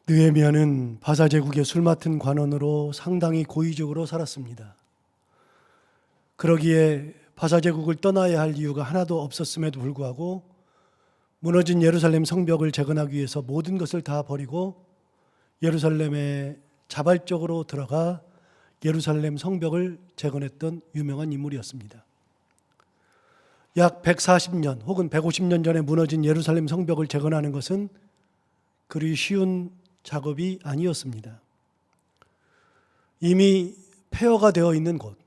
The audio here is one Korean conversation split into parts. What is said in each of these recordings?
느헤미야는 바사 제국의 술 맡은 관원으로 상당히 고의적으로 살았습니다. 그러기에 바사 제국을 떠나야 할 이유가 하나도 없었음에도 불구하고 무너진 예루살렘 성벽을 재건하기 위해서 모든 것을 다 버리고 예루살렘에 자발적으로 들어가 예루살렘 성벽을 재건했던 유명한 인물이었습니다. 약 140년 혹은 150년 전에 무너진 예루살렘 성벽을 재건하는 것은 그리 쉬운 작업이 아니었습니다. 이미 폐허가 되어 있는 곳,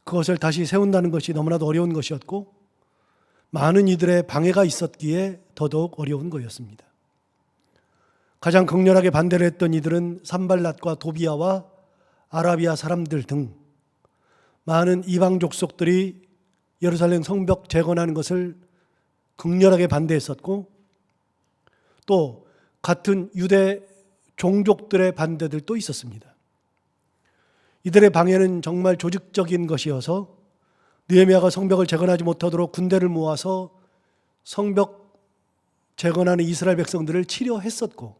그것을 다시 세운다는 것이 너무나도 어려운 것이었고 많은 이들의 방해가 있었기에 더더욱 어려운 것이었습니다. 가장 극렬하게 반대를 했던 이들은 산발랏과 도비아와 아라비아 사람들 등 많은 이방 족속들이 예루살렘 성벽 재건하는 것을 극렬하게 반대했었고 또 같은 유대 종족들의 반대들도 있었습니다. 이들의 방해는 정말 조직적인 것이어서 느헤미야가 성벽을 재건하지 못하도록 군대를 모아서 성벽 재건하는 이스라엘 백성들을 치료했었고,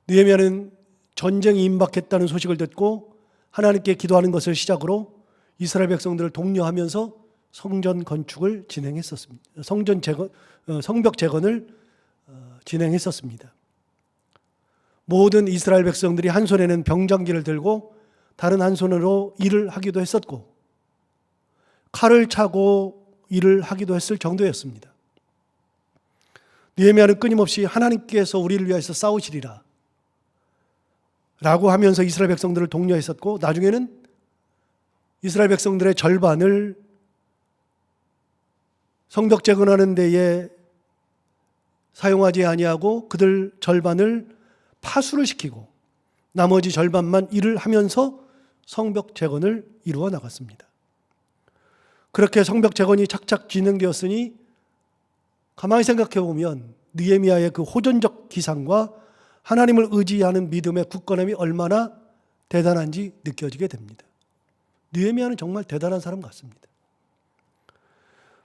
느헤미야는 전쟁이 임박했다는 소식을 듣고 하나님께 기도하는 것을 시작으로 이스라엘 백성들을 독려하면서 성전 건축을 진행했었습니다. 성벽 재건을 진행했었습니다. 모든 이스라엘 백성들이 한 손에는 병장기를 들고 다른 한 손으로 일을 하기도 했었고 칼을 차고 일을 하기도 했을 정도였습니다. 느헤미야는 끊임없이 하나님께서 우리를 위하여 싸우시리라 라고 하면서 이스라엘 백성들을 독려했었고, 나중에는 이스라엘 백성들의 절반을 성벽 재건하는 데에 사용하지 아니하고 그들 절반을 파수를 시키고 나머지 절반만 일을 하면서 성벽 재건을 이루어 나갔습니다. 그렇게 성벽 재건이 착착 진행되었으니 가만히 생각해 보면 느헤미야의 그 호전적 기상과 하나님을 의지하는 믿음의 굳건함이 얼마나 대단한지 느껴지게 됩니다. 느헤미야는 정말 대단한 사람 같습니다.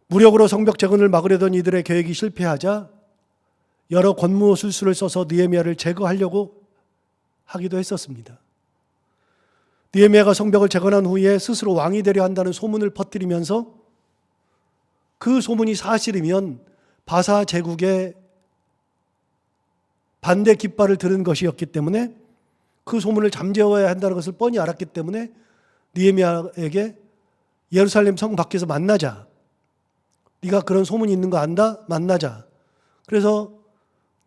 무력으로 성벽 재건을 막으려던 이들의 계획이 실패하자 여러 권모술수를 써서 느헤미야를 제거하려고 하기도 했었습니다. 느헤미야가 성벽을 재건한 후에 스스로 왕이 되려 한다는 소문을 퍼뜨리면서 그 소문이 사실이면 바사 제국의 반대 깃발을 들은 것이었기 때문에 그 소문을 잠재워야 한다는 것을 뻔히 알았기 때문에 느헤미야에게 예루살렘 성 밖에서 만나자. 네가 그런 소문이 있는 거 안다? 만나자. 그래서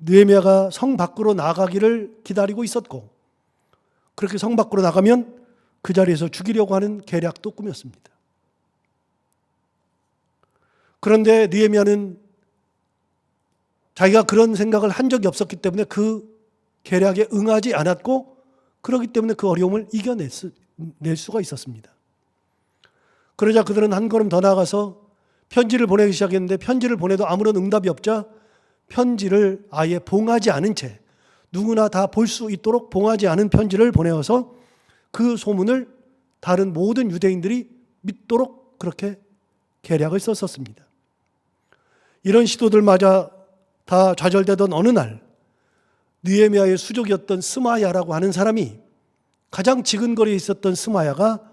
느헤미야가 성 밖으로 나가기를 기다리고 있었고, 그렇게 성 밖으로 나가면 그 자리에서 죽이려고 하는 계략도 꾸몄습니다. 그런데 느헤미야는 자기가 그런 생각을 한 적이 없었기 때문에 그 계략에 응하지 않았고, 그렇기 때문에 그 어려움을 이겨낼 수가 있었습니다. 그러자 그들은 한 걸음 더 나아가서 편지를 보내기 시작했는데, 편지를 보내도 아무런 응답이 없자 편지를 아예 봉하지 않은 채, 누구나 다 볼 수 있도록 봉하지 않은 편지를 보내어서 그 소문을 다른 모든 유대인들이 믿도록 그렇게 계략을 썼었습니다. 이런 시도들마저 다 좌절되던 어느 날, 느헤미야의 수족이었던 스마야라고 하는 사람이, 가장 지근거리에 있었던 스마야가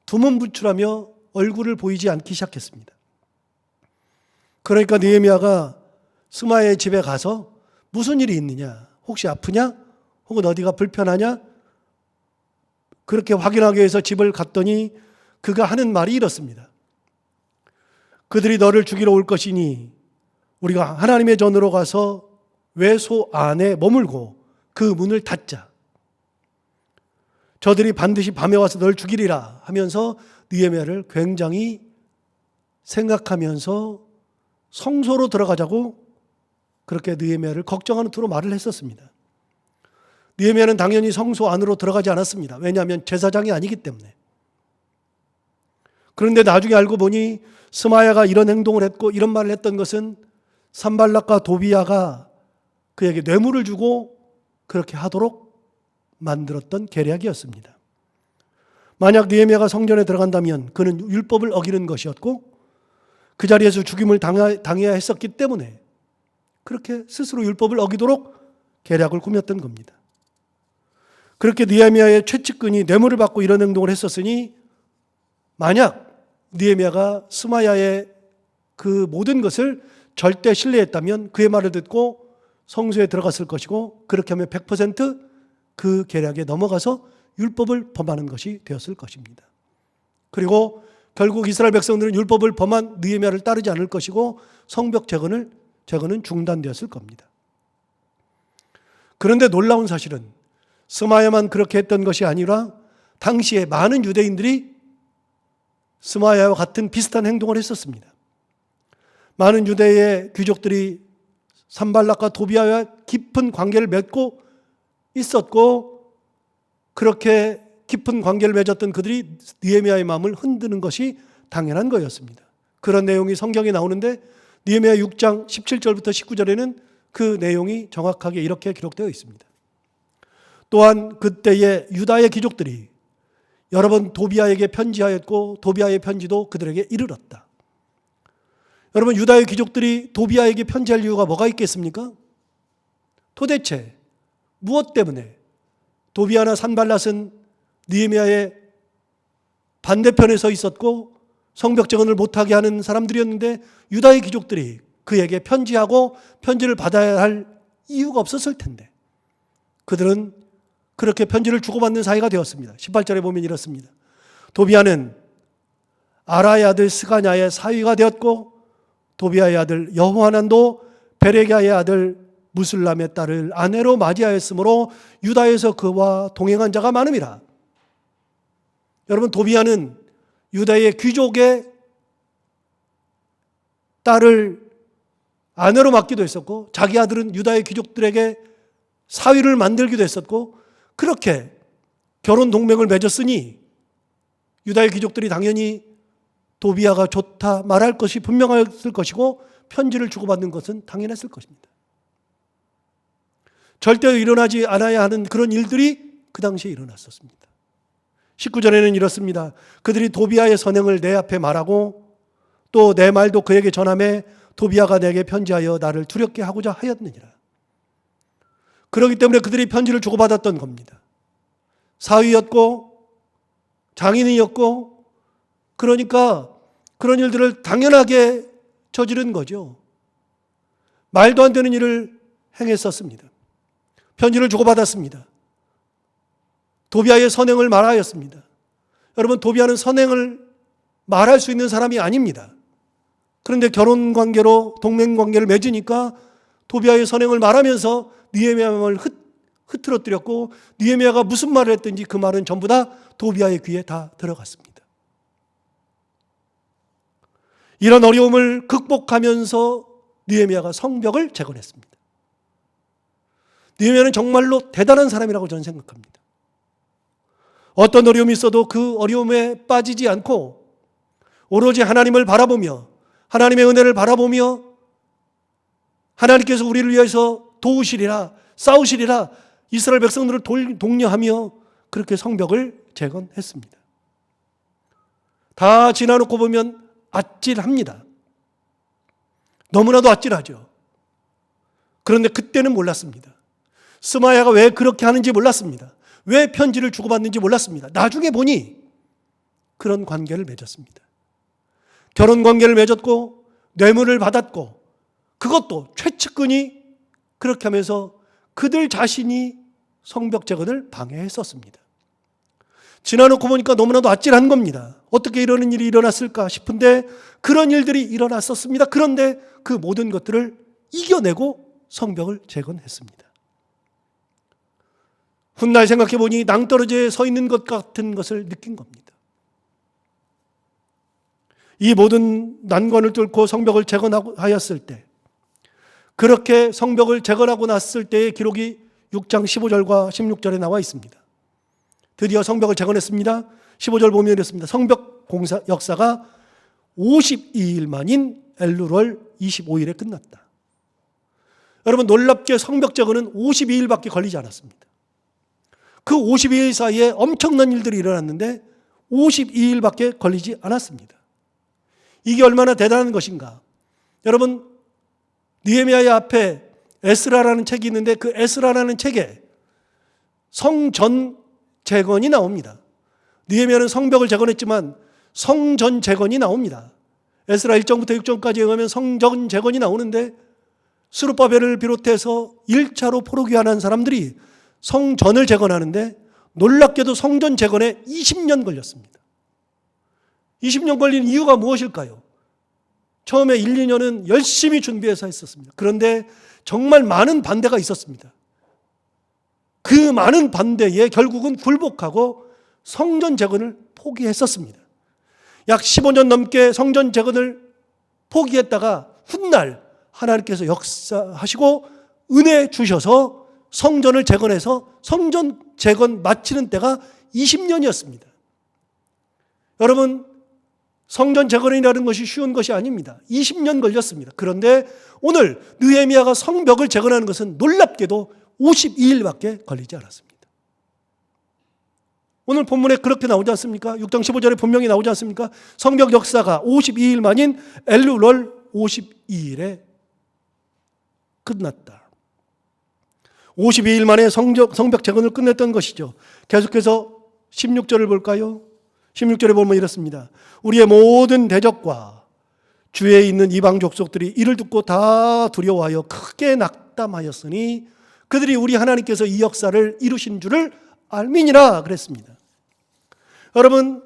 두문불출하며 얼굴을 보이지 않기 시작했습니다. 그러니까 느헤미야가 스마야의 집에 가서 무슨 일이 있느냐, 혹시 아프냐, 혹은 어디가 불편하냐, 그렇게 확인하기 위해서 집을 갔더니 그가 하는 말이 이렇습니다. 그들이 너를 죽이러 올 것이니 우리가 하나님의 전으로 가서 외소 안에 머물고 그 문을 닫자. 저들이 반드시 밤에 와서 널 죽이리라 하면서 느헤미야를 굉장히 생각하면서 성소로 들어가자고 그렇게 느헤미야를 걱정하는 투로 말을 했었습니다. 느헤미야는 당연히 성소 안으로 들어가지 않았습니다. 왜냐하면 제사장이 아니기 때문에. 그런데 나중에 알고 보니 스마야가 이런 행동을 했고 이런 말을 했던 것은 산발랏과 도비아가 그에게 뇌물을 주고 그렇게 하도록 만들었던 계략이었습니다. 만약 느헤미야가 성전에 들어간다면 그는 율법을 어기는 것이었고 그 자리에서 죽임을 당해야 했었기 때문에 그렇게 스스로 율법을 어기도록 계략을 꾸몄던 겁니다. 그렇게 느헤미야의 최측근이 뇌물을 받고 이런 행동을 했었으니 만약 느헤미야가 스마야의 그 모든 것을 절대 신뢰했다면 그의 말을 듣고 성소에 들어갔을 것이고, 그렇게 하면 100% 계략에 넘어가서 율법을 범하는 것이 되었을 것입니다. 그리고 결국 이스라엘 백성들은 율법을 범한 느헤미야를 따르지 않을 것이고 성벽 재건은 중단되었을 겁니다. 그런데 놀라운 사실은 스마야만 그렇게 했던 것이 아니라 당시에 많은 유대인들이 스마야와 같은 비슷한 행동을 했었습니다. 많은 유대의 귀족들이 산발락과 도비아와 깊은 관계를 맺고 있었고, 그렇게 깊은 관계를 맺었던 그들이 느헤미야의 마음을 흔드는 것이 당연한 거였습니다. 그런 내용이 성경에 나오는데 느헤미야 6장 17절부터 19절에는 그 내용이 정확하게 이렇게 기록되어 있습니다. 또한 그때의 유다의 귀족들이 여러 번 도비아에게 편지하였고 도비아의 편지도 그들에게 이르렀다. 여러분, 유다의 귀족들이 도비아에게 편지할 이유가 뭐가 있겠습니까? 도대체 무엇 때문에? 도비아나 산발랏은 느헤미야의 반대편에 서 있었고 성벽 재건을 못하게 하는 사람들이었는데 유다의 귀족들이 그에게 편지하고 편지를 받아야 할 이유가 없었을 텐데 그들은 그렇게 편지를 주고받는 사이가 되었습니다. 18절에 보면 이렇습니다. 도비아는 아라의 아들 스가냐의 사위가 되었고 도비아의 아들 여호하난도 베레기야의 아들 무술람의 딸을 아내로 맞이하였으므로 유다에서 그와 동행한 자가 많음이라. 여러분, 도비아는 유다의 귀족의 딸을 아내로 맡기도 했었고 자기 아들은 유다의 귀족들에게 사위를 만들기도 했었고, 그렇게 결혼 동맹을 맺었으니 유다의 귀족들이 당연히 도비아가 좋다 말할 것이 분명했을 것이고 편지를 주고받는 것은 당연했을 것입니다. 절대로 일어나지 않아야 하는 그런 일들이 그 당시에 일어났었습니다. 19절에는 이렇습니다. 그들이 도비아의 선행을 내 앞에 말하고 또 내 말도 그에게 전하매 도비아가 내게 편지하여 나를 두렵게 하고자 하였느니라. 그렇기 때문에 그들이 편지를 주고받았던 겁니다. 사위였고 장인이었고, 그러니까 그런 일들을 당연하게 저지른 거죠. 말도 안 되는 일을 행했었습니다. 편지를 주고받았습니다. 도비아의 선행을 말하였습니다. 여러분, 도비아는 선행을 말할 수 있는 사람이 아닙니다. 그런데 결혼 관계로 동맹 관계를 맺으니까 도비아의 선행을 말하면서 느헤미야의 마음을 흐트러뜨렸고 느헤미야가 무슨 말을 했든지 그 말은 전부 다 도비아의 귀에 다 들어갔습니다. 이런 어려움을 극복하면서 느헤미야가 성벽을 재건했습니다. 느헤미야는 정말로 대단한 사람이라고 저는 생각합니다. 어떤 어려움이 있어도 그 어려움에 빠지지 않고 오로지 하나님을 바라보며 하나님의 은혜를 바라보며 하나님께서 우리를 위해서 도우시리라, 싸우시리라 이스라엘 백성들을 독려하며 그렇게 성벽을 재건했습니다. 다 지나놓고 보면 아찔합니다. 너무나도 아찔하죠. 그런데 그때는 몰랐습니다. 스마야가 왜 그렇게 하는지 몰랐습니다. 왜 편지를 주고받는지 몰랐습니다. 나중에 보니 그런 관계를 맺었습니다. 결혼 관계를 맺었고 뇌물을 받았고, 그것도 최측근이 그렇게 하면서 그들 자신이 성벽 재건을 방해했었습니다. 지나놓고 보니까 너무나도 아찔한 겁니다. 어떻게 이러는 일이 일어났을까 싶은데 그런 일들이 일어났었습니다. 그런데 그 모든 것들을 이겨내고 성벽을 재건했습니다. 훗날 생각해 보니 낭떠러지에 서 있는 것 같은 것을 느낀 겁니다. 이 모든 난관을 뚫고 성벽을 재건하였을 때, 그렇게 성벽을 재건하고 났을 때의 기록이 6장 15절과 16절에 나와 있습니다. 드디어 성벽을 재건했습니다. 15절 보면 이렇습니다. 성벽 공사 역사가 52일 만인 엘루월 25일에 끝났다. 여러분, 놀랍게 성벽 재건은 52일밖에 걸리지 않았습니다. 그 52일 사이에 엄청난 일들이 일어났는데 52일밖에 걸리지 않았습니다. 이게 얼마나 대단한 것인가. 여러분, 느헤미야의 앞에 에스라라는 책이 있는데 그 에스라라는 책에 성전 재건이 나옵니다. 느헤미야는 성벽을 재건했지만 성전 재건이 나옵니다. 에스라 1장부터 6장까지에 의하면 성전 재건이 나오는데 스룹바벨을 비롯해서 1차로 포로귀환한 사람들이 성전을 재건하는데 놀랍게도 성전 재건에 20년 걸렸습니다. 20년 걸린 이유가 무엇일까요? 처음에 1, 2년은 열심히 준비해서 했었습니다. 그런데 정말 많은 반대가 있었습니다. 그 많은 반대에 결국은 굴복하고 성전 재건을 포기했었습니다. 약 15년 넘게 성전 재건을 포기했다가 훗날 하나님께서 역사하시고 은혜 주셔서 성전을 재건해서 성전 재건 마치는 때가 20년이었습니다. 여러분, 성전 재건이라는 것이 쉬운 것이 아닙니다. 20년 걸렸습니다. 그런데 오늘 느헤미야가 성벽을 재건하는 것은 놀랍게도 52일밖에 걸리지 않았습니다. 오늘 본문에 그렇게 나오지 않습니까? 6장 15절에 분명히 나오지 않습니까? 성벽 역사가 52일 만인 엘룰월 52일에 끝났다. 52일 만에 성벽 재건을 끝냈던 것이죠. 계속해서 16절을 볼까요? 16절에 보면 이렇습니다. 우리의 모든 대적과 주위에 있는 이방 족속들이 이를 듣고 다 두려워하여 크게 낙담하였으니 그들이 우리 하나님께서 이 역사를 이루신 줄을 알미니라 그랬습니다. 여러분,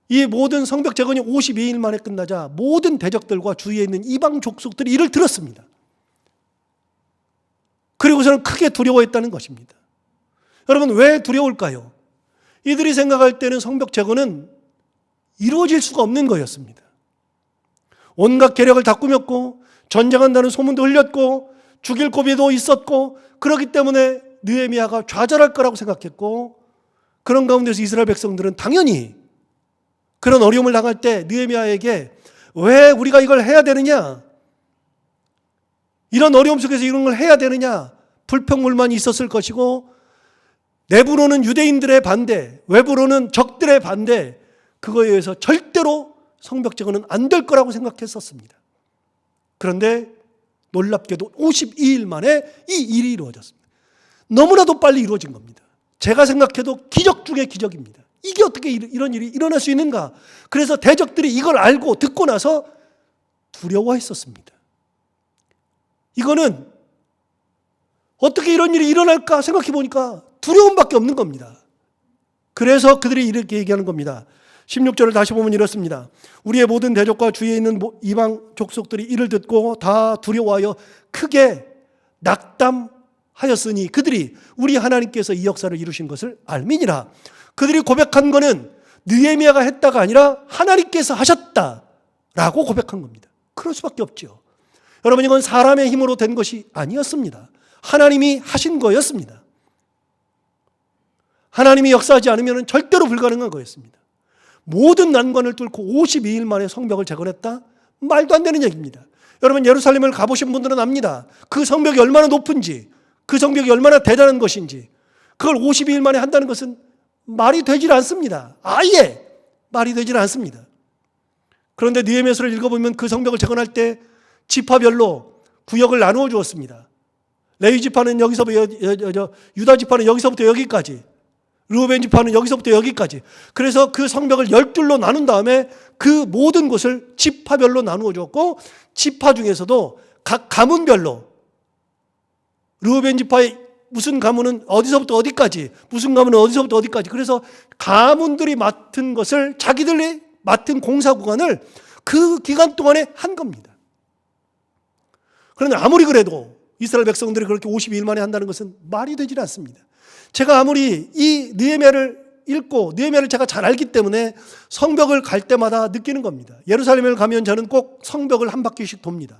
이 모든 성벽 재건이 52일 만에 끝나자 모든 대적들과 주위에 있는 이방 족속들이 이를 들었습니다. 그리고서는 크게 두려워했다는 것입니다. 여러분, 왜 두려울까요? 이들이 생각할 때는 성벽 재건은 이루어질 수가 없는 거였습니다. 온갖 계략을 다 꾸몄고 전쟁한다는 소문도 흘렸고 죽일 고비도 있었고 그렇기 때문에 느헤미야가 좌절할 거라고 생각했고 그런 가운데서 이스라엘 백성들은 당연히 그런 어려움을 당할 때 느헤미야에게 왜 우리가 이걸 해야 되느냐? 이런 어려움 속에서 이런 걸 해야 되느냐? 불평불만이 있었을 것이고 내부로는 유대인들의 반대, 외부로는 적들의 반대, 그거에 의해서 절대로 성벽 재건은 안 될 거라고 생각했었습니다. 그런데 놀랍게도 52일 만에 이 일이 이루어졌습니다. 너무나도 빨리 이루어진 겁니다. 제가 생각해도 기적 중에 기적입니다. 이게 어떻게 이런 일이 일어날 수 있는가? 그래서 대적들이 이걸 알고 듣고 나서 두려워했었습니다. 이거는 어떻게 이런 일이 일어날까 생각해 보니까 두려움밖에 없는 겁니다. 그래서 그들이 이렇게 얘기하는 겁니다. 16절을 다시 보면 이렇습니다. 우리의 모든 대적과 주위에 있는 이방 족속들이 이를 듣고 다 두려워하여 크게 낙담하였으니 그들이 우리 하나님께서 이 역사를 이루신 것을 알미니라. 그들이 고백한 것은 느헤미야가 했다가 아니라 하나님께서 하셨다라고 고백한 겁니다. 그럴 수밖에 없죠. 여러분, 이건 사람의 힘으로 된 것이 아니었습니다. 하나님이 하신 거였습니다. 하나님이 역사하지 않으면 절대로 불가능한 거였습니다. 모든 난관을 뚫고 52일 만에 성벽을 재건했다? 말도 안 되는 얘기입니다. 여러분, 예루살렘을 가보신 분들은 압니다. 그 성벽이 얼마나 높은지, 그 성벽이 얼마나 대단한 것인지, 그걸 52일 만에 한다는 것은 말이 되질 않습니다. 아예 말이 되질 않습니다. 그런데 느헤미야서를 읽어보면 그 성벽을 재건할 때 지파별로 구역을 나누어 주었습니다. 레위 지파는 여기서부터, 유다 지파는 여기서부터 여기까지, 르우벤 지파는 여기서부터 여기까지. 그래서 그 성벽을 12로 나눈 다음에 그 모든 곳을 지파별로 나누어 줬고 지파 중에서도 각 가문별로 르우벤 지파의 무슨 가문은 어디서부터 어디까지, 무슨 가문은 어디서부터 어디까지. 그래서 가문들이 맡은 것을 자기들이 맡은 공사 구간을 그 기간 동안에 한 겁니다. 그런데 아무리 그래도 이스라엘 백성들이 그렇게 52일 만에 한다는 것은 말이 되질 않습니다. 제가 아무리 이 느헤미야를 읽고 느헤미야를 제가 잘 알기 때문에 성벽을 갈 때마다 느끼는 겁니다. 예루살렘을 가면 저는 꼭 성벽을 한 바퀴씩 돕니다.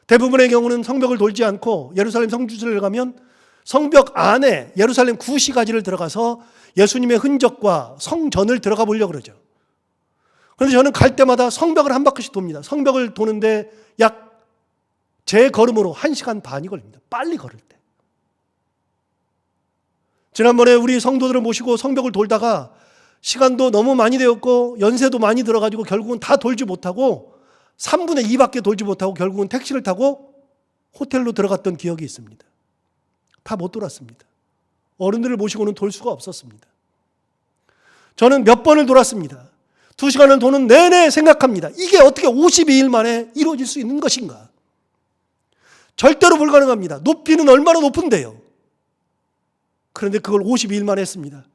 대부분의 경우는 성벽을 돌지 않고 예루살렘 성주를 가면 성벽 안에 예루살렘 구시가지를 들어가서 예수님의 흔적과 성전을 들어가 보려고 그러죠. 그런데 저는 갈 때마다 성벽을 한 바퀴씩 돕니다. 성벽을 도는데 약 제 걸음으로 1시간 반이 걸립니다. 빨리 걸을 때. 지난번에 우리 성도들을 모시고 성벽을 돌다가 시간도 너무 많이 되었고 연세도 많이 들어가지고 결국은 다 돌지 못하고 3분의 2밖에 돌지 못하고 결국은 택시를 타고 호텔로 들어갔던 기억이 있습니다. 다 못 돌았습니다. 어른들을 모시고는 돌 수가 없었습니다. 저는 몇 번을 돌았습니다. 2시간을 도는 내내 생각합니다. 이게 어떻게 52일 만에 이루어질 수 있는 것인가? 절대로 불가능합니다. 높이는 얼마나 높은데요. 그런데 그걸 52일 만에 했습니다.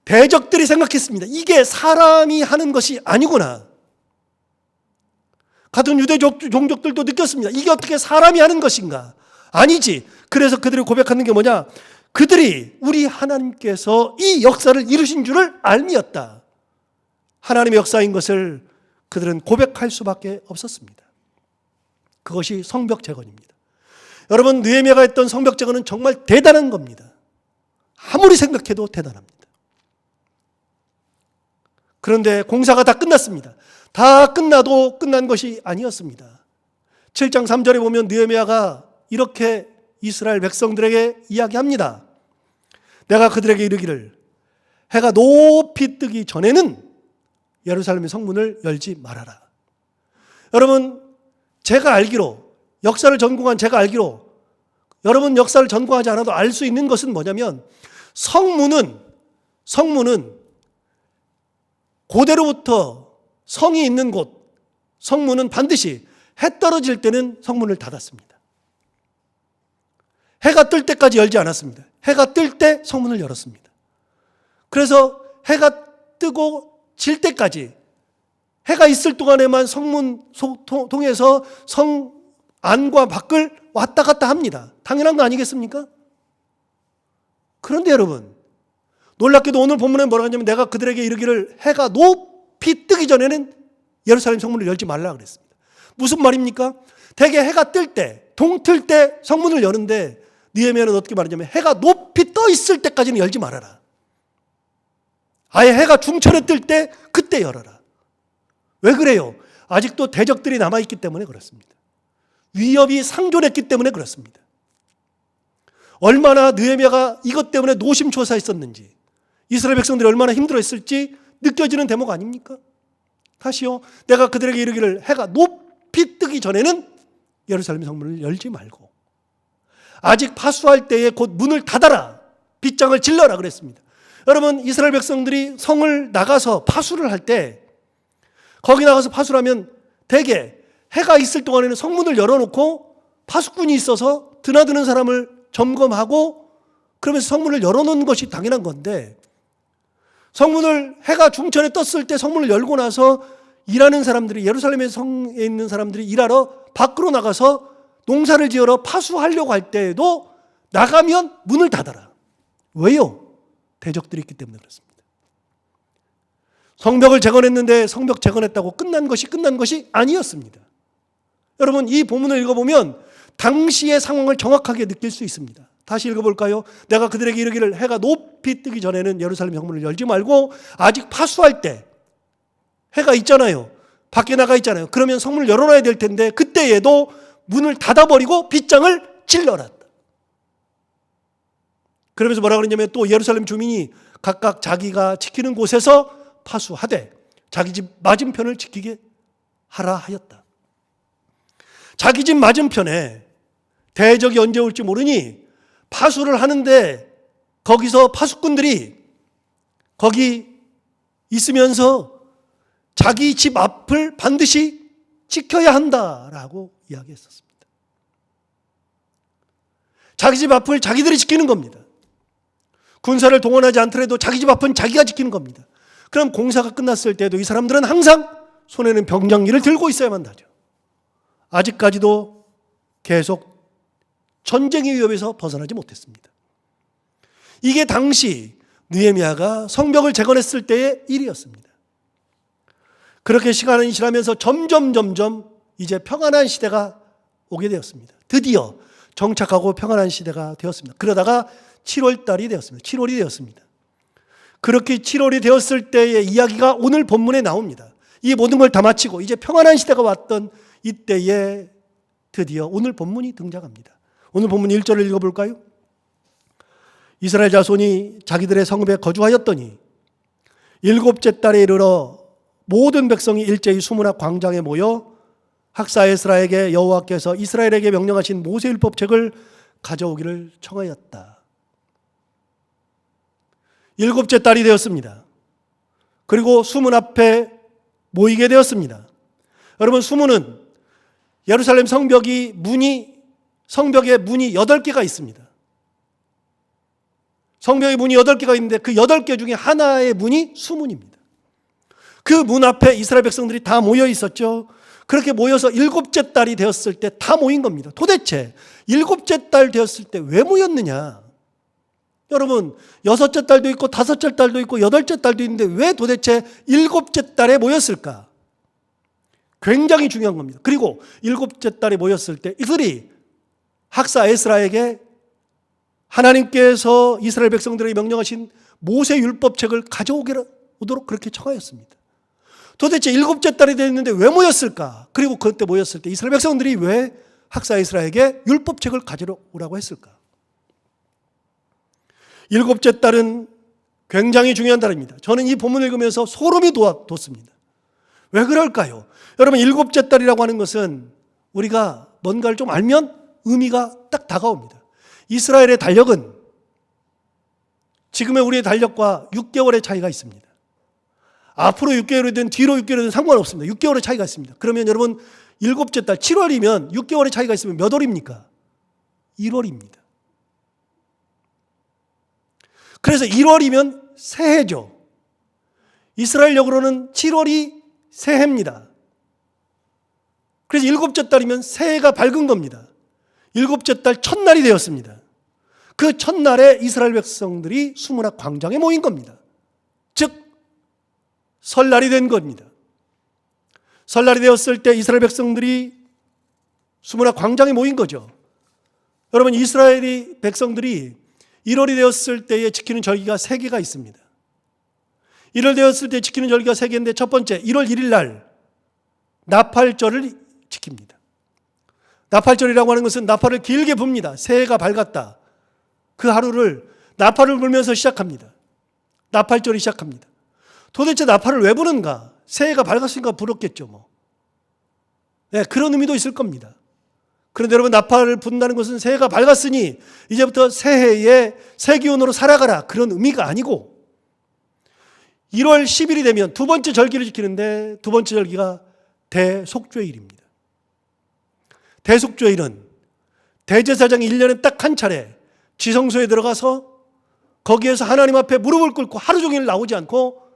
대적들이 생각했습니다. 이게 사람이 하는 것이 아니구나. 같은 유대 종족들도 느꼈습니다. 이게 어떻게 사람이 하는 것인가? 아니지. 그래서 그들이 고백하는 게 뭐냐? 그들이 우리 하나님께서 이 역사를 이루신 줄을 알미었다. 하나님의 역사인 것을 그들은 고백할 수밖에 없었습니다. 그것이 성벽 재건입니다. 여러분, 느헤미야가 했던 성벽 재건은 정말 대단한 겁니다. 아무리 생각해도 대단합니다. 그런데 공사가 다 끝났습니다. 다 끝나도 끝난 것이 아니었습니다. 7장 3절에 보면 느헤미야가 이렇게 이스라엘 백성들에게 이야기합니다. 내가 그들에게 이르기를 해가 높이 뜨기 전에는 예루살렘의 성문을 열지 말아라. 여러분, 제가 알기로, 역사를 전공한 제가 알기로, 여러분 역사를 전공하지 않아도 알 수 있는 것은 뭐냐면 성문은 고대로부터 성이 있는 곳, 성문은 반드시 해 떨어질 때는 성문을 닫았습니다. 해가 뜰 때까지 열지 않았습니다. 해가 뜰 때 성문을 열었습니다. 그래서 해가 뜨고 질 때까지 해가 있을 동안에만 성문 통해서 성 안과 밖을 왔다 갔다 합니다. 당연한 거 아니겠습니까? 그런데 여러분, 놀랍게도 오늘 본문에 뭐라고 하냐면 내가 그들에게 이르기를 해가 높이 뜨기 전에는 예루살렘 성문을 열지 말라 그랬습니다. 무슨 말입니까? 대개 해가 뜰 때, 동틀 때 성문을 여는데 느헤미야는 어떻게 말하냐면 해가 높이 떠 있을 때까지는 열지 말아라. 아예 해가 중천에 뜰 때 그때 열어라. 왜 그래요? 아직도 대적들이 남아있기 때문에 그렇습니다. 위협이 상존했기 때문에 그렇습니다. 얼마나 느헤미야가 이것 때문에 노심초사했었는지, 이스라엘 백성들이 얼마나 힘들어했을지 느껴지는 대목 아닙니까? 다시요, 내가 그들에게 이르기를 해가 높이 뜨기 전에는 예루살렘 성문을 열지 말고 아직 파수할 때에 곧 문을 닫아라, 빗장을 질러라 그랬습니다. 여러분, 이스라엘 백성들이 성을 나가서 파수를 할 때, 거기 나가서 파수를 하면 대개 해가 있을 동안에는 성문을 열어놓고 파수꾼이 있어서 드나드는 사람을 점검하고 그러면서 성문을 열어놓는 것이 당연한 건데, 성문을 해가 중천에 떴을 때 성문을 열고 나서 일하는 사람들이, 예루살렘의 성에 있는 사람들이 일하러 밖으로 나가서 농사를 지으러 파수하려고 할 때에도 나가면 문을 닫아라. 왜요? 대적들이 있기 때문에 그렇습니다. 성벽을 재건했는데 성벽 재건했다고 끝난 것이 아니었습니다. 여러분, 이 본문을 읽어보면 당시의 상황을 정확하게 느낄 수 있습니다. 다시 읽어볼까요? 내가 그들에게 이르기를 해가 높이 뜨기 전에는 예루살렘 성문을 열지 말고 아직 파수할 때 해가 있잖아요. 밖에 나가 있잖아요. 그러면 성문을 열어놔야 될 텐데 그때에도 문을 닫아버리고 빗장을 찔러라. 그러면서 뭐라 그러냐면 또 예루살렘 주민이 각각 자기가 지키는 곳에서 파수하되 자기 집 맞은편을 지키게 하라 하였다. 자기 집 맞은편에 대적이 언제 올지 모르니 파수를 하는데 거기서 파수꾼들이 거기 있으면서 자기 집 앞을 반드시 지켜야 한다라고 이야기했었습니다. 자기 집 앞을 자기들이 지키는 겁니다. 군사를 동원하지 않더라도 자기 집 앞은 자기가 지키는 겁니다. 그럼 공사가 끝났을 때도 이 사람들은 항상 손에는 병장기를 들고 있어야만 하죠. 아직까지도 계속 전쟁의 위협에서 벗어나지 못했습니다. 이게 당시 느헤미야가 성벽을 재건했을 때의 일이었습니다. 그렇게 시간이 지나면서 점점 이제 평안한 시대가 오게 되었습니다. 드디어 정착하고 평안한 시대가 되었습니다. 그러다가 7월 달이 되었습니다. 7월이 되었습니다. 그렇게 7월이 되었을 때의 이야기가 오늘 본문에 나옵니다. 이 모든 걸 다 마치고 이제 평안한 시대가 왔던 이때에 드디어 오늘 본문이 등장합니다. 오늘 본문 1절을 읽어볼까요? 이스라엘 자손이 자기들의 성읍에 거주하였더니 7째 달에 이르러 모든 백성이 일제히 수문 앞 광장에 모여 학사 에스라에게 여호와께서 이스라엘에게 명령하신 모세율법책을 가져오기를 청하였다. 7째 달이 되었습니다. 그리고 수문 앞에 모이게 되었습니다. 여러분, 수문은 예루살렘 성벽에 문이 8개가 있습니다. 성벽에 문이 8개가 있는데 그 8개 중에 하나의 문이 수문입니다. 그 문 앞에 이스라엘 백성들이 다 모여 있었죠. 그렇게 모여서 7째 달이 되었을 때 다 모인 겁니다. 도대체 7째 달 되었을 때 왜 모였느냐? 여러분, 6째 달도 있고 5째 달도 있고 8째 달도 있는데 왜 도대체 7째 달에 모였을까? 굉장히 중요한 겁니다. 그리고 7째 달에 모였을 때 이들이 학사 에스라에게 하나님께서 이스라엘 백성들에게 명령하신 모세 율법책을 가져오도록 그렇게 청하였습니다. 도대체 7째 달이 됐는데 왜 모였을까? 그리고 그때 모였을 때 이스라엘 백성들이 왜 학사 에스라에게 율법책을 가져오라고 했을까? 7째 달은 굉장히 중요한 달입니다. 저는 이 본문을 읽으면서 소름이 돋습니다. 왜 그럴까요? 여러분, 7째 달이라고 하는 것은 우리가 뭔가를 좀 알면 의미가 딱 다가옵니다. 이스라엘의 달력은 지금의 우리의 달력과 6개월의 차이가 있습니다. 앞으로 6개월이든 뒤로 6개월이든 상관없습니다. 6개월의 차이가 있습니다. 그러면 여러분, 7째 달 7월이면 6개월의 차이가 있으면 몇 월입니까? 1월입니다. 그래서 1월이면 새해죠. 이스라엘력으로는 7월이 새해입니다. 그래서 7째 달이면 새해가 밝은 겁니다. 7째 달 첫날이 되었습니다. 그 첫날에 이스라엘 백성들이 수문학 광장에 모인 겁니다. 즉 설날이 된 겁니다. 설날이 되었을 때 이스라엘 백성들이 수문학 광장에 모인 거죠. 여러분, 이스라엘이 백성들이 1월이 되었을 때에 지키는 절기가 3개가 있습니다. 1월 되었을 때 지키는 절기가 3개인데 첫 번째 1월 1일 날 나팔절을 지킵니다. 나팔절이라고 하는 것은 나팔을 길게 붑니다. 새해가 밝았다. 그 하루를 나팔을 불면서 시작합니다. 나팔절이 시작합니다. 도대체 나팔을 왜 부는가? 새해가 밝았으니까 불었겠죠 뭐. 네, 그런 의미도 있을 겁니다. 그런데 여러분, 나팔을 분다는 것은 새해가 밝았으니 이제부터 새해의 새 기운으로 살아가라, 그런 의미가 아니고 1월 10일이 되면 두 번째 절기를 지키는데 두 번째 절기가 대속죄일입니다. 대속죄일은 대제사장이 1년에 딱 한 차례 지성소에 들어가서 거기에서 하나님 앞에 무릎을 꿇고 하루 종일 나오지 않고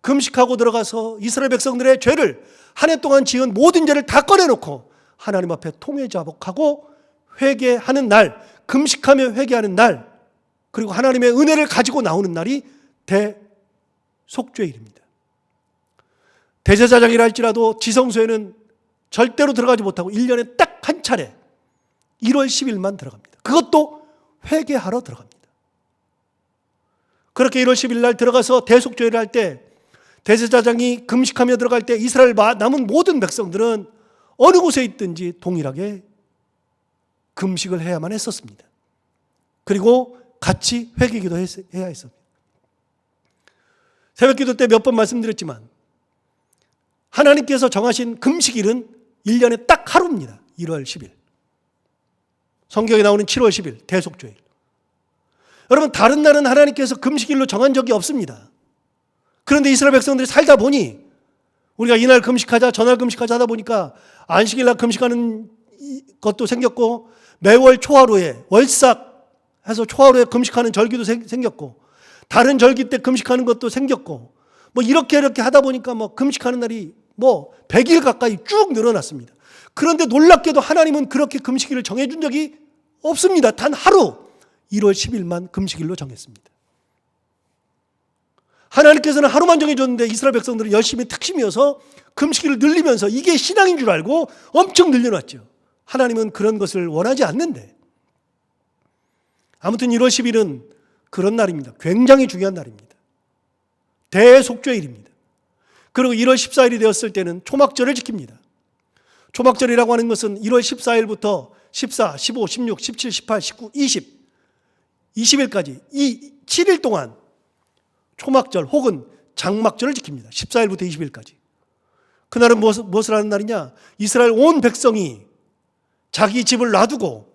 금식하고 들어가서 이스라엘 백성들의 죄를, 한 해 동안 지은 모든 죄를 다 꺼내놓고 하나님 앞에 통회자복하고 회개하는 날, 금식하며 회개하는 날, 그리고 하나님의 은혜를 가지고 나오는 날이 대속죄일입니다. 대제사장이라 할지라도 지성소에는 절대로 들어가지 못하고 1년에 딱 한 차례 1월 10일만 들어갑니다. 그것도 회개하러 들어갑니다. 그렇게 1월 10일 날 들어가서 대속죄를 할 때 대제사장이 금식하며 들어갈 때 이스라엘 남은 모든 백성들은 어느 곳에 있든지 동일하게 금식을 해야만 했었습니다. 그리고 같이 회개기도 해야 했습니다. 새벽기도 때 몇 번 말씀드렸지만 하나님께서 정하신 금식일은 1년에 딱 하루입니다. 1월 10일. 성경에 나오는 7월 10일 대속죄일. 여러분, 다른 날은 하나님께서 금식일로 정한 적이 없습니다. 그런데 이스라엘 백성들이 살다 보니 우리가 이날 금식하자 저날 금식하자 하다 보니까 안식일 날 금식하는 것도 생겼고 매월 초하루에 월삭 해서 초하루에 금식하는 절기도 생겼고 다른 절기 때 금식하는 것도 생겼고 뭐 이렇게 하다 보니까 뭐 금식하는 날이 뭐 100일 가까이 쭉 늘어났습니다. 그런데 놀랍게도 하나님은 그렇게 금식일을 정해준 적이 없습니다. 단 하루 1월 10일만 금식일로 정했습니다. 하나님께서는 하루만 정해줬는데 이스라엘 백성들은 열심히 특심이어서 금식일을 늘리면서 이게 신앙인 줄 알고 엄청 늘려놨죠. 하나님은 그런 것을 원하지 않는데. 아무튼 1월 10일은 그런 날입니다. 굉장히 중요한 날입니다. 대속죄일입니다. 그리고 1월 14일이 되었을 때는 초막절을 지킵니다. 초막절이라고 하는 것은 1월 14일부터 14, 15, 16, 17, 18, 19, 20, 20일까지 이 7일 동안 초막절 혹은 장막절을 지킵니다. 14일부터 20일까지. 그날은 무엇을 하는 날이냐? 이스라엘 온 백성이 자기 집을 놔두고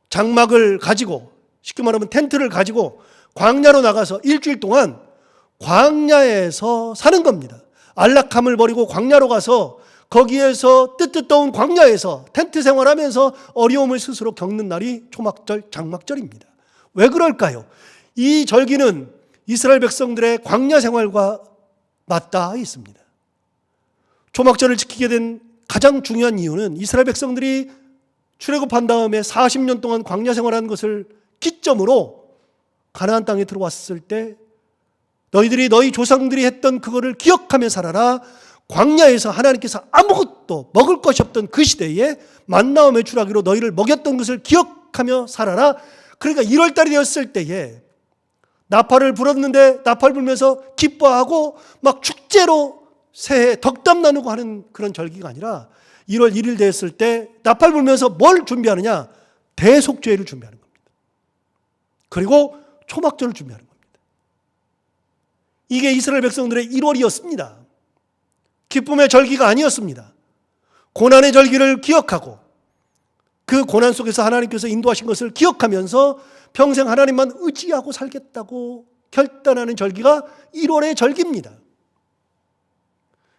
장막을 가지고, 쉽게 말하면 텐트를 가지고 광야로 나가서 일주일 동안 광야에서 사는 겁니다. 안락함을 버리고 광야로 가서 거기에서 뜨뜻더운 광야에서 텐트 생활하면서 어려움을 스스로 겪는 날이 초막절, 장막절입니다. 왜 그럴까요? 이 절기는 이스라엘 백성들의 광야 생활과 맞닿아 있습니다. 초막절을 지키게 된 가장 중요한 이유는 이스라엘 백성들이 출애굽한 다음에 40년 동안 광야 생활한 것을 기점으로 가나안 땅에 들어왔을 때 너희들이 너희 조상들이 했던 그거를 기억하며 살아라. 광야에서 하나님께서 아무것도 먹을 것이 없던 그 시대에 만나와 메추라기로 너희를 먹였던 것을 기억하며 살아라. 그러니까 1월달이 되었을 때에 나팔을 불었는데 나팔 불면서 기뻐하고 막 축제로 새해 덕담 나누고 하는 그런 절기가 아니라 1월 1일 됐을 때 나팔 불면서 뭘 준비하느냐? 대속죄를 준비하는 겁니다. 그리고 초막절을 준비하는 겁니다. 이게 이스라엘 백성들의 1월이었습니다. 기쁨의 절기가 아니었습니다. 고난의 절기를 기억하고 그 고난 속에서 하나님께서 인도하신 것을 기억하면서 평생 하나님만 의지하고 살겠다고 결단하는 절기가 1월의 절기입니다.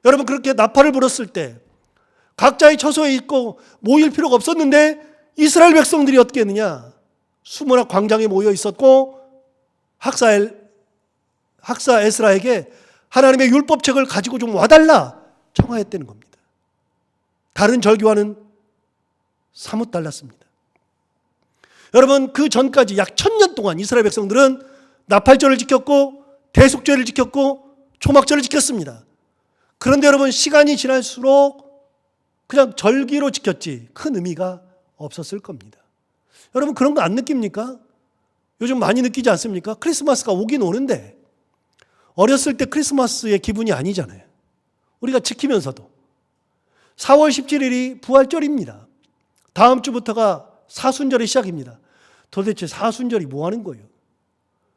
여러분, 그렇게 나팔을 불었을 때 각자의 처소에 있고 모일 필요가 없었는데 이스라엘 백성들이 어떻게 했느냐? 수문학 광장에 모여 있었고 학사 에스라에게 하나님의 율법책을 가지고 좀 와달라 청하였다는 겁니다. 다른 절기와는 사뭇 달랐습니다. 여러분, 그 전까지 약 1000년 동안 이스라엘 백성들은 나팔절을 지켰고 대속죄를 지켰고 초막절을 지켰습니다. 그런데 여러분, 시간이 지날수록 그냥 절기로 지켰지 큰 의미가 없었을 겁니다. 여러분, 그런 거 안 느낍니까? 요즘 많이 느끼지 않습니까? 크리스마스가 오긴 오는데 어렸을 때 크리스마스의 기분이 아니잖아요. 우리가 지키면서도 4월 17일이 부활절입니다. 다음 주부터가 사순절의 시작입니다. 도대체 사순절이 뭐 하는 거예요?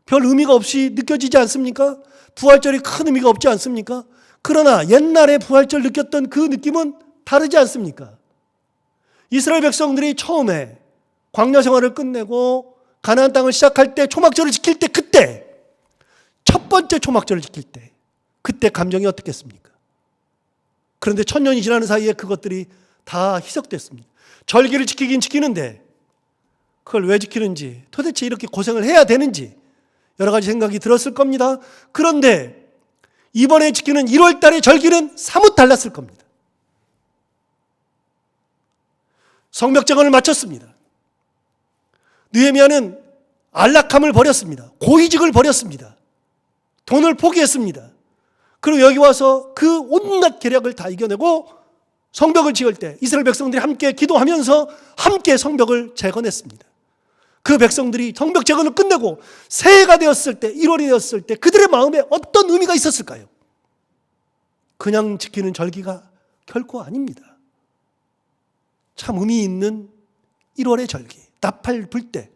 별 의미가 없이 느껴지지 않습니까? 부활절이 큰 의미가 없지 않습니까? 그러나 옛날에 부활절 느꼈던 그 느낌은 다르지 않습니까? 이스라엘 백성들이 처음에 광야 생활을 끝내고 가나안 땅을 시작할 때 초막절을 지킬 때, 그때 첫 번째 초막절을 지킬 때 그때 감정이 어떻겠습니까? 그런데 1000년이 지나는 사이에 그것들이 다 희석됐습니다. 절기를 지키긴 지키는데 그걸 왜 지키는지, 도대체 이렇게 고생을 해야 되는지 여러 가지 생각이 들었을 겁니다. 그런데 이번에 지키는 1월 달의 절기는 사뭇 달랐을 겁니다. 성벽정원을 마쳤습니다. 느헤미야는 안락함을 버렸습니다. 고위직을 버렸습니다. 돈을 포기했습니다. 그리고 여기 와서 그 온갖 계략을 다 이겨내고 성벽을 지을 때 이스라엘 백성들이 함께 기도하면서 함께 성벽을 재건했습니다. 그 백성들이 성벽 재건을 끝내고 새해가 되었을 때, 1월이 되었을 때 그들의 마음에 어떤 의미가 있었을까요? 그냥 지키는 절기가 결코 아닙니다. 참 의미 있는 1월의 절기, 나팔 불 때.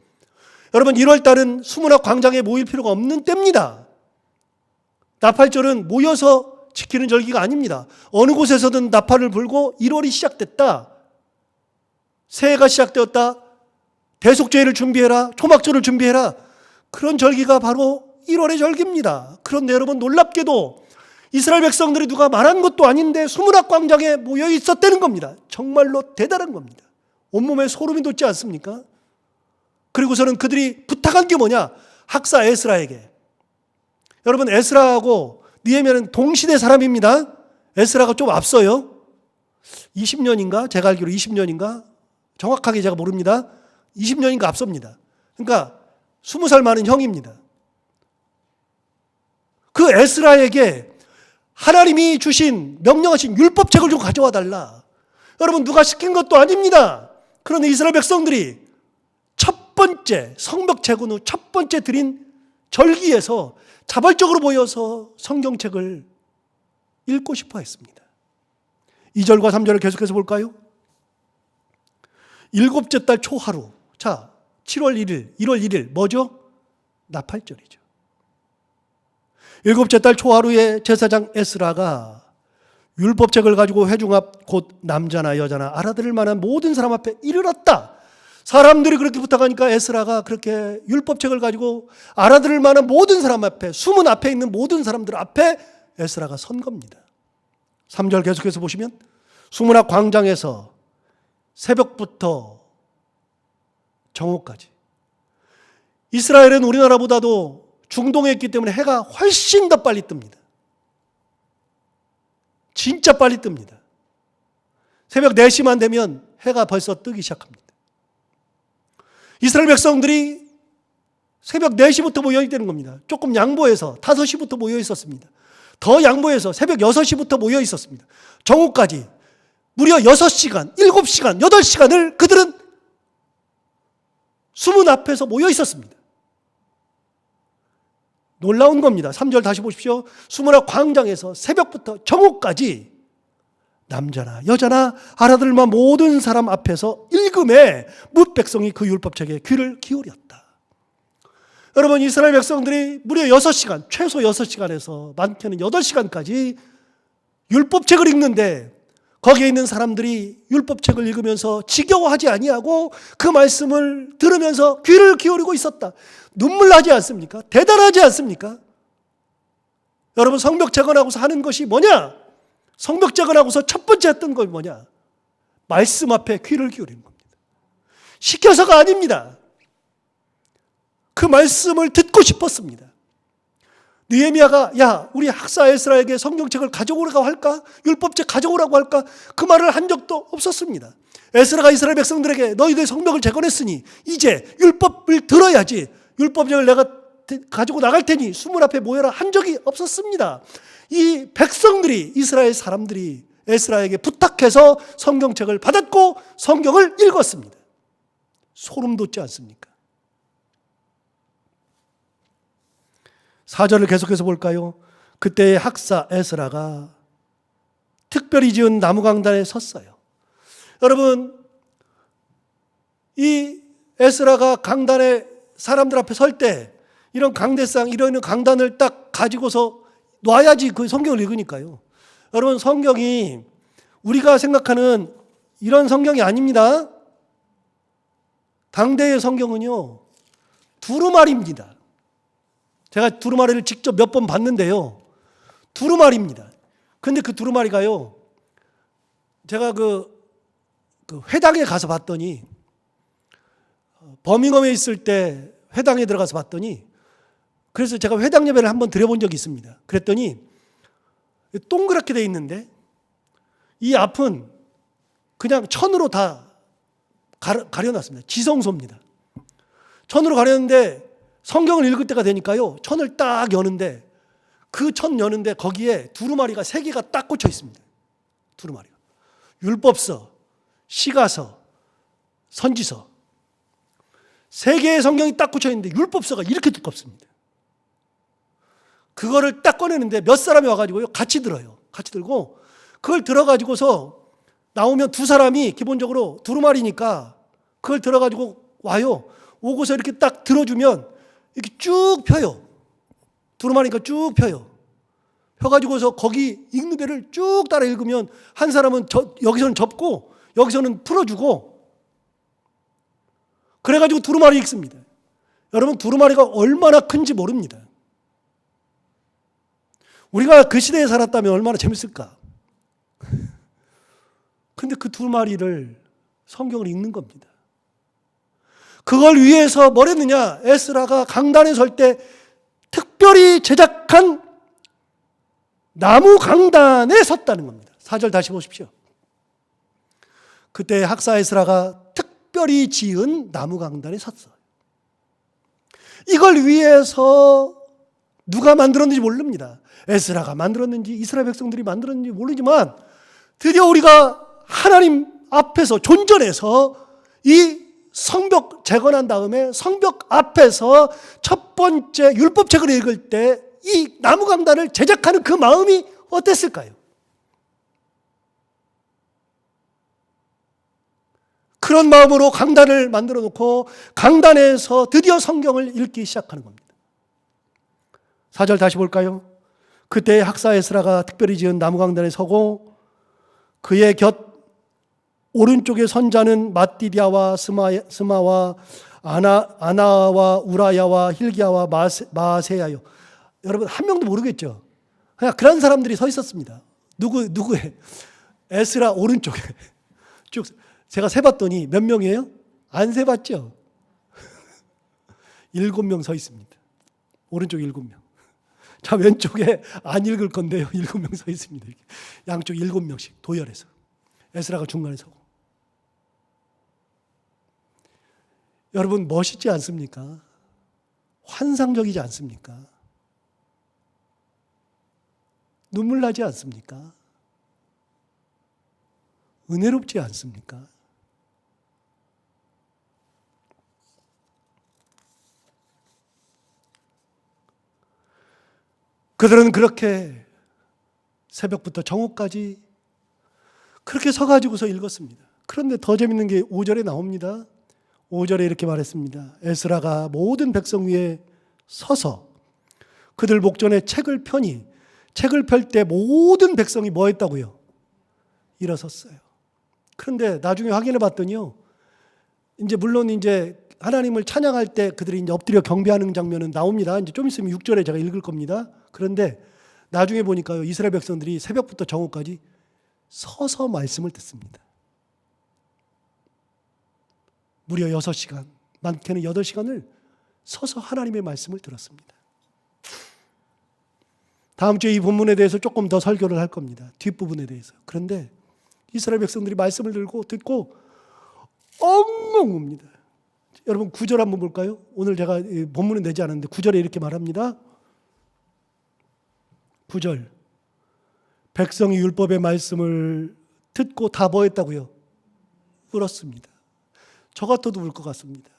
여러분, 1월 달은 수문학 광장에 모일 필요가 없는 때입니다. 나팔절은 모여서 지키는 절기가 아닙니다. 어느 곳에서든 나팔을 불고 1월이 시작됐다, 새해가 시작되었다, 대속죄를 준비해라, 초막절을 준비해라, 그런 절기가 바로 1월의 절기입니다. 그런데 여러분, 놀랍게도 이스라엘 백성들이 누가 말한 것도 아닌데 수문학 광장에 모여 있었다는 겁니다. 정말로 대단한 겁니다. 온몸에 소름이 돋지 않습니까? 그리고서는 그들이 부탁한 게 뭐냐? 학사 에스라에게. 여러분, 에스라하고 느헤미야는 동시대 사람입니다. 에스라가 좀 앞서요. 20년인가? 제가 알기로 20년인가? 정확하게 제가 모릅니다. 20년인가 앞섭니다. 그러니까 20살 많은 형입니다. 그 에스라에게 하나님이 주신, 명령하신 율법책을 좀 가져와 달라. 여러분, 누가 시킨 것도 아닙니다. 그런데 이스라엘 백성들이 첫 번째 성벽 재건 후 첫 번째 드린 절기에서 자발적으로 모여서 성경책을 읽고 싶어 했습니다. 2절과 3절을 계속해서 볼까요? 일곱째 달 초하루. 자, 7월 1일, 1월 1일 뭐죠? 나팔절이죠. 일곱째 달 초하루에 제사장 에스라가 율법책을 가지고 회중 앞 곧 남자나 여자나 알아들을 만한 모든 사람 앞에 이르렀다. 사람들이 그렇게 부탁하니까 에스라가 그렇게 율법책을 가지고 알아들을 만한 모든 사람 앞에, 수문 앞에 있는 모든 사람들 앞에 에스라가 선 겁니다. 3절 계속해서 보시면 수문 앞 광장에서 새벽부터 정오까지, 이스라엘은 우리나라보다도 중동에 있기 때문에 해가 훨씬 더 빨리 뜹니다. 진짜 빨리 뜹니다. 새벽 4시만 되면 해가 벌써 뜨기 시작합니다. 이스라엘 백성들이 새벽 4시부터 모여 있다는 겁니다. 조금 양보해서 5시부터 모여 있었습니다. 더 양보해서 새벽 6시부터 모여 있었습니다. 정오까지 무려 6시간, 7시간, 8시간을 그들은 수문 앞에서 모여 있었습니다. 놀라운 겁니다. 3절 다시 보십시오. 수문 앞 광장에서 새벽부터 정오까지 남자나 여자나 알아들을 만한 모든 사람 앞에서 일금에 뭇 백성이 그 율법책에 귀를 기울였다. 여러분, 이스라엘 백성들이 무려 6시간, 최소 6시간에서 많게는 8시간까지 율법책을 읽는데 거기에 있는 사람들이 율법책을 읽으면서 지겨워하지 아니하고 그 말씀을 들으면서 귀를 기울이고 있었다. 눈물 나지 않습니까? 대단하지 않습니까? 여러분, 성벽 재건하고서 하는 것이 뭐냐? 성벽 재건하고서 첫 번째 했던 건 뭐냐? 말씀 앞에 귀를 기울이는 겁니다. 시켜서가 아닙니다. 그 말씀을 듣고 싶었습니다. 느헤미야가 야, 우리 학사 에스라에게 성경책을 가져오라고 할까? 율법책 가져오라고 할까? 그 말을 한 적도 없었습니다. 에스라가 이스라엘 백성들에게 너희들 성벽을 재건했으니 이제 율법을 들어야지, 율법책을 내가 가지고 나갈 테니 수문 앞에 모여라 한 적이 없었습니다. 이 백성들이, 이스라엘 사람들이 에스라에게 부탁해서 성경책을 받았고 성경을 읽었습니다. 소름 돋지 않습니까? 4절을 계속해서 볼까요? 그때 학사 에스라가 특별히 지은 나무강단에 섰어요. 여러분, 이 에스라가 강단에 사람들 앞에 설 때 이런 강대상, 이런 강단을 딱 가지고서 놔야지 그 성경을 읽으니까요. 여러분, 성경이 우리가 생각하는 이런 성경이 아닙니다. 당대의 성경은요, 두루마리입니다. 제가 두루마리를 직접 몇 번 봤는데요, 두루마리입니다. 근데 그 두루마리가요, 제가 그 회당에 가서 봤더니, 버밍엄에 있을 때 회당에 들어가서 봤더니, 그래서 제가 회당 예배를 한번 드려본 적이 있습니다. 그랬더니 동그랗게 돼 있는데 이 앞은 그냥 천으로 다 가려놨습니다. 지성소입니다. 천으로 가렸는데 성경을 읽을 때가 되니까요, 천을 딱 여는데 그 천 여는데 거기에 두루마리가 3개가 딱 꽂혀 있습니다. 두루마리가. 율법서, 시가서, 선지서. 3개의 성경이 딱 꽂혀 있는데 율법서가 이렇게 두껍습니다. 그거를 딱 꺼내는데 몇 사람이 와가지고요, 같이 들어요. 같이 들고 그걸 들어가지고서 나오면 2사람이 기본적으로 두루마리니까 그걸 들어가지고 와요. 오고서 이렇게 딱 들어주면 이렇게 쭉 펴요. 두루마리니까 쭉 펴요. 펴가지고서 거기 읽는 데를 쭉 따라 읽으면 한 사람은 여기서는 접고 여기서는 풀어주고 그래가지고 두루마리 읽습니다. 여러분, 두루마리가 얼마나 큰지 모릅니다. 우리가 그 시대에 살았다면 얼마나 재밌을까? 근데 그 두루마리를 성경을 읽는 겁니다. 그걸 위해서 뭘 했느냐? 에스라가 강단에 설 때 특별히 제작한 나무 강단에 섰다는 겁니다. 4절 다시 보십시오. 그때 학사 에스라가 특별히 지은 나무 강단에 섰어요. 이걸 위해서 누가 만들었는지 모릅니다. 에스라가 만들었는지 이스라엘 백성들이 만들었는지 모르지만 드디어 우리가 하나님 앞에서 존전해서 이 성벽 재건한 다음에 성벽 앞에서 첫 번째 율법책을 읽을 때 이 나무 강단을 제작하는 그 마음이 어땠을까요? 그런 마음으로 강단을 만들어 놓고 강단에서 드디어 성경을 읽기 시작하는 겁니다. 4절 다시 볼까요? 그때 학사 에스라가 특별히 지은 나무강단에 서고 그의 곁 오른쪽에 선 자는 마띠디아와 스마와 아나와 우라야와 힐기야와 마세야요. 여러분 한 명도 모르겠죠. 그냥 그런 사람들이 서 있었습니다. 누구의? 에스라 오른쪽에 쭉 제가 세봤더니 몇 명이에요? 안 세봤죠? 7명 서 있습니다. 오른쪽 7명. 자, 왼쪽에 안 읽을 건데요. 7명 서 있습니다. 양쪽 7명씩 도열해서. 에스라가 중간에 서고. 여러분 멋있지 않습니까? 환상적이지 않습니까? 눈물 나지 않습니까? 은혜롭지 않습니까? 그들은 그렇게 새벽부터 정오까지 그렇게 서가지고서 읽었습니다. 그런데 더 재밌는 게 5절에 나옵니다. 5절에 이렇게 말했습니다. 에스라가 모든 백성 위에 서서 그들 목전에 책을 펴니 책을 펼 때 모든 백성이 뭐 했다고요? 일어섰어요. 그런데 나중에 확인해 봤더니요. 물론 하나님을 찬양할 때 그들이 엎드려 경배하는 장면은 나옵니다. 좀 있으면 6절에 제가 읽을 겁니다. 그런데 나중에 보니까요. 이스라엘 백성들이 새벽부터 정오까지 서서 말씀을 듣습니다. 무려 6시간, 많게는 8시간을 서서 하나님의 말씀을 들었습니다. 다음 주에 이 본문에 대해서 조금 더 설교를 할 겁니다. 뒷부분에 대해서. 그런데 이스라엘 백성들이 말씀을 듣고 엉엉 웁니다. 여러분 9절 한번 볼까요? 오늘 제가 본문은 내지 않았는데 9절에 이렇게 말합니다. 9절. 백성이 율법의 말씀을 듣고 다 뭐 했다고요? 울었습니다. 저 같아도 울 것 같습니다.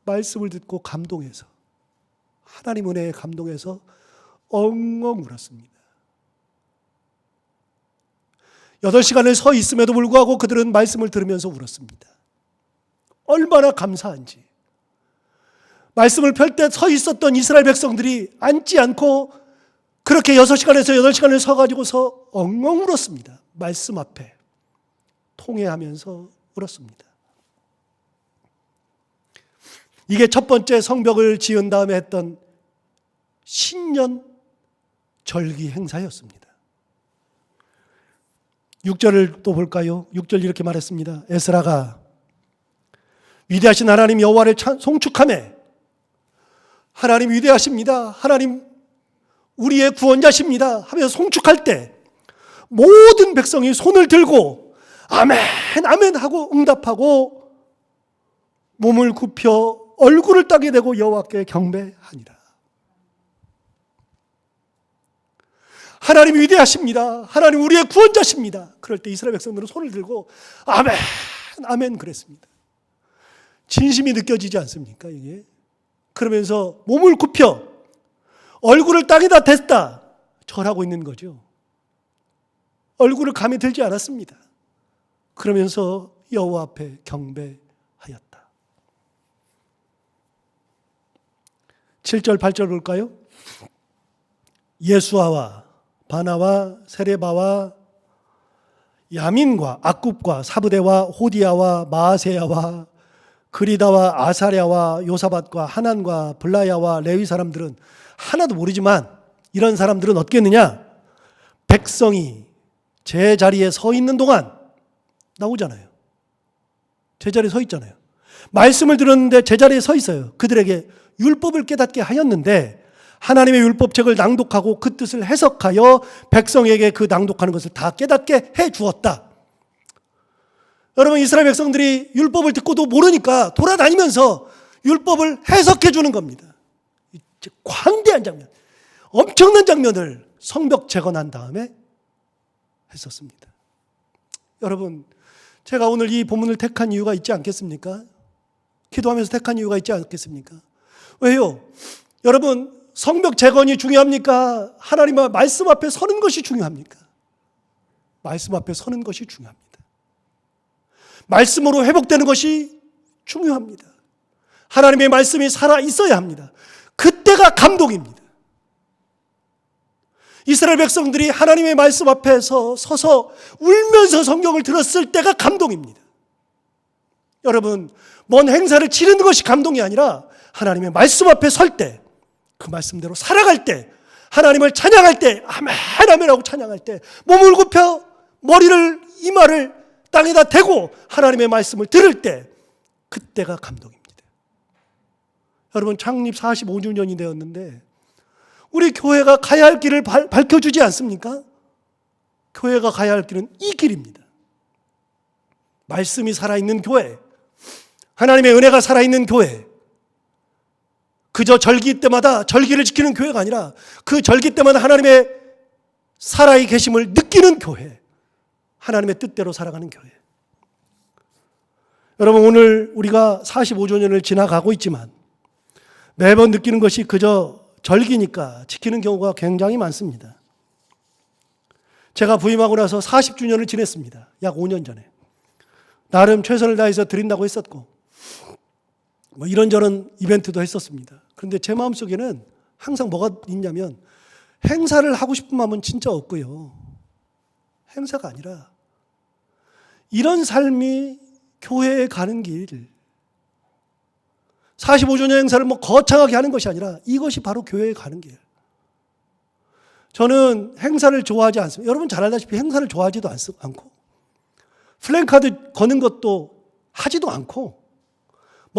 말씀을 듣고 감동해서 하나님 은혜에 감동해서 엉엉 울었습니다. 8시간을 서 있음에도 불구하고 그들은 말씀을 들으면서 울었습니다. 얼마나 감사한지. 말씀을 펼 때 서 있었던 이스라엘 백성들이 앉지 않고 그렇게 6시간에서 8시간을 서가지고서 엉엉 울었습니다. 말씀 앞에 통회하면서 울었습니다. 이게 첫 번째 성벽을 지은 다음에 했던 신년 절기 행사였습니다. 6절을 또 볼까요? 6절 이렇게 말했습니다. 에스라가 위대하신 하나님 여호와를 송축하며 하나님 위대하십니다. 하나님 우리의 구원자십니다. 하면서 송축할 때 모든 백성이 손을 들고 아멘 아멘 하고 응답하고 몸을 굽혀 얼굴을 땅에 대고 여호와께 경배하니라. 하나님 위대하십니다. 하나님 우리의 구원자십니다. 그럴 때 이스라엘 백성들은 손을 들고 아멘 아멘 그랬습니다. 진심이 느껴지지 않습니까? 이게 그러면서 몸을 굽혀 얼굴을 땅에다 댔다 절하고 있는 거죠. 얼굴을 감에 들지 않았습니다. 그러면서 여호와 앞에 경배하였다. 7절 8절 볼까요? 예수아와 바나와 세레바와 야민과 악굽과 사브대와 호디야와 마아세야와 그리다와 아사랴와 요사밧과 하난과 블라야와 레위 사람들은 하나도 모르지만 이런 사람들은 어떻게 했느냐? 백성이 제자리에 서 있는 동안 나오잖아요. 제자리에 서 있잖아요. 말씀을 들었는데 제자리에 서 있어요. 그들에게 율법을 깨닫게 하였는데 하나님의 율법책을 낭독하고 그 뜻을 해석하여 백성에게 그 낭독하는 것을 다 깨닫게 해 주었다. 여러분 이스라엘 백성들이 율법을 듣고도 모르니까 돌아다니면서 율법을 해석해 주는 겁니다. 광대한 장면, 엄청난 장면을 성벽 재건한 다음에 했었습니다. 여러분 제가 오늘 이 본문을 택한 이유가 있지 않겠습니까? 기도하면서 택한 이유가 있지 않겠습니까? 왜요? 여러분 성벽 재건이 중요합니까? 하나님의 말씀 앞에 서는 것이 중요합니까? 말씀 앞에 서는 것이 중요합니다. 말씀으로 회복되는 것이 중요합니다. 하나님의 말씀이 살아 있어야 합니다. 그때가 감동입니다. 이스라엘 백성들이 하나님의 말씀 앞에서 서서 울면서 성경을 들었을 때가 감동입니다. 여러분, 뭔 행사를 치르는 것이 감동이 아니라 하나님의 말씀 앞에 설 때, 그 말씀대로 살아갈 때, 하나님을 찬양할 때, 아멘 아멘 하고 찬양할 때, 몸을 굽혀 머리를 이마를 땅에다 대고 하나님의 말씀을 들을 때, 그때가 감동입니다. 여러분, 창립 45주년이 되었는데 우리 교회가 가야 할 길을 밝혀주지 않습니까? 교회가 가야 할 길은 이 길입니다. 말씀이 살아있는 교회, 하나님의 은혜가 살아있는 교회, 그저 절기 때마다 절기를 지키는 교회가 아니라 그 절기 때마다 하나님의 살아계심을 느끼는 교회, 하나님의 뜻대로 살아가는 교회. 여러분, 오늘 우리가 45주년을 지나가고 있지만 매번 느끼는 것이 그저 절기니까 지키는 경우가 굉장히 많습니다. 제가 부임하고 나서 40주년을 지냈습니다. 약 5년 전에. 나름 최선을 다해서 드린다고 했었고 이런저런 이벤트도 했었습니다. 그런데 제 마음속에는 항상 뭐가 있냐면 행사를 하고 싶은 마음은 진짜 없고요. 행사가 아니라 이런 삶이 교회에 가는 길, 45주년 행사를 거창하게 하는 것이 아니라 이것이 바로 교회에 가는 길. 저는 행사를 좋아하지 않습니다. 여러분 잘 알다시피 행사를 좋아하지도 않고 플랜카드 거는 것도 하지도 않고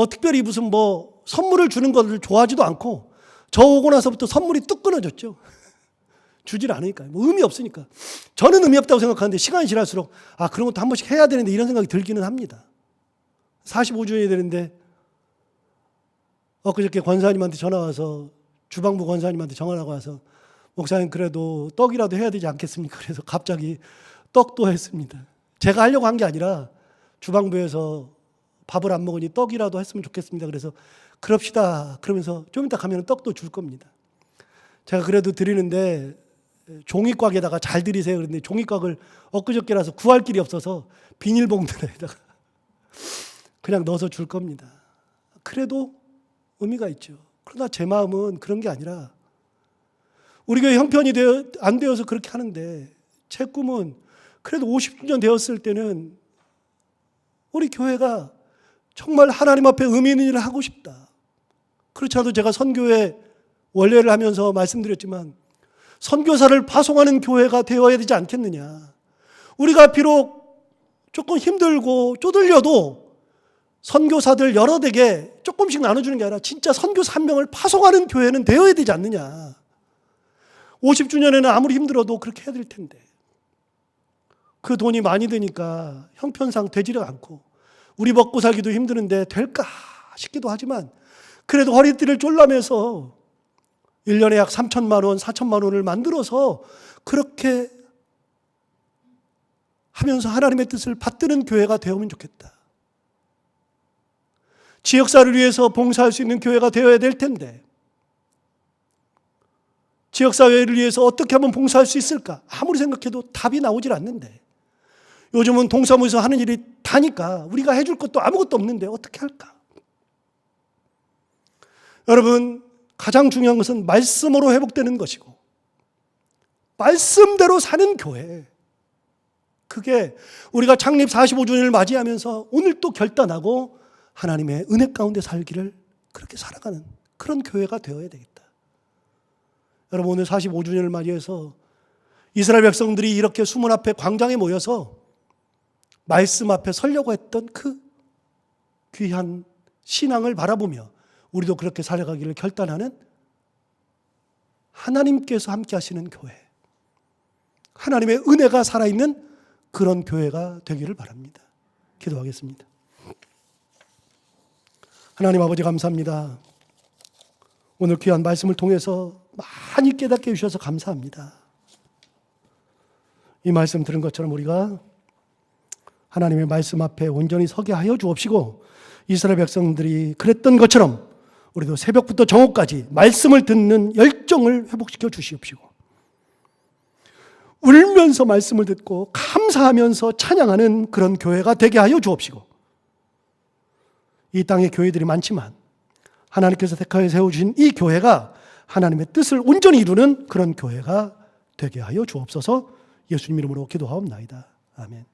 특별히 무슨 선물을 주는 것을 좋아하지도 않고 저 오고 나서부터 선물이 뚝 끊어졌죠. 주질 않으니까. 의미 없으니까. 저는 의미 없다고 생각하는데 시간이 지날수록 그런 것도 한 번씩 해야 되는데 이런 생각이 들기는 합니다. 45주년이 되는데 엊그저께 권사님한테 전화 와서 주방부 권사님한테 전화가 와서 목사님 그래도 떡이라도 해야 되지 않겠습니까? 그래서 갑자기 떡도 했습니다. 제가 하려고 한 게 아니라 주방부에서 밥을 안 먹으니 떡이라도 했으면 좋겠습니다. 그래서 그럽시다. 그러면서 좀 이따 가면 떡도 줄 겁니다. 제가 그래도 드리는데 종이곽에다가 잘 드리세요. 그런데 종이곽을 엊그저께라서 구할 길이 없어서 비닐봉투에다가 그냥 넣어서 줄 겁니다. 그래도 의미가 있죠. 그러나 제 마음은 그런 게 아니라 우리 교회 형편이 안 되어서 그렇게 하는데 제 꿈은 그래도 50주년 되었을 때는 우리 교회가 정말 하나님 앞에 의미 있는 일을 하고 싶다. 그렇지 않아도 제가 선교회 원례를 하면서 말씀드렸지만 선교사를 파송하는 교회가 되어야 되지 않겠느냐. 우리가 비록 조금 힘들고 쪼들려도 선교사들 여러 댁에 조금씩 나눠주는 게 아니라 진짜 선교사 한 명을 파송하는 교회는 되어야 되지 않느냐. 50주년에는 아무리 힘들어도 그렇게 해야 될 텐데 그 돈이 많이 드니까 형편상 되지를 않고 우리 먹고 살기도 힘드는데 될까 싶기도 하지만 그래도 허리띠를 졸라매서 1년에 약 3천만 원, 4천만 원을 만들어서 그렇게 하면서 하나님의 뜻을 받드는 교회가 되어오면 좋겠다. 지역사를 위해서 봉사할 수 있는 교회가 되어야 될 텐데 지역사회를 위해서 어떻게 하면 봉사할 수 있을까? 아무리 생각해도 답이 나오질 않는데 요즘은 동사무소에서 하는 일이 다니까 우리가 해줄 것도 아무것도 없는데 어떻게 할까? 여러분, 가장 중요한 것은 말씀으로 회복되는 것이고 말씀대로 사는 교회, 그게 우리가 창립 45주년을 맞이하면서 오늘 또 결단하고 하나님의 은혜 가운데 살기를 그렇게 살아가는 그런 교회가 되어야 되겠다. 여러분, 오늘 45주년을 맞이해서 이스라엘 백성들이 이렇게 수문 앞에 광장에 모여서 말씀 앞에 서려고 했던 그 귀한 신앙을 바라보며 우리도 그렇게 살아가기를 결단하는 하나님께서 함께 하시는 교회, 하나님의 은혜가 살아있는 그런 교회가 되기를 바랍니다. 기도하겠습니다. 하나님 아버지 감사합니다. 오늘 귀한 말씀을 통해서 많이 깨닫게 해주셔서 감사합니다. 이 말씀 들은 것처럼 우리가 하나님의 말씀 앞에 온전히 서게 하여 주옵시고 이스라엘 백성들이 그랬던 것처럼 우리도 새벽부터 정오까지 말씀을 듣는 열정을 회복시켜 주시옵시고 울면서 말씀을 듣고 감사하면서 찬양하는 그런 교회가 되게 하여 주옵시고 이 땅에 교회들이 많지만 하나님께서 택하여 세워주신 이 교회가 하나님의 뜻을 온전히 이루는 그런 교회가 되게 하여 주옵소서. 예수님 이름으로 기도하옵나이다. 아멘.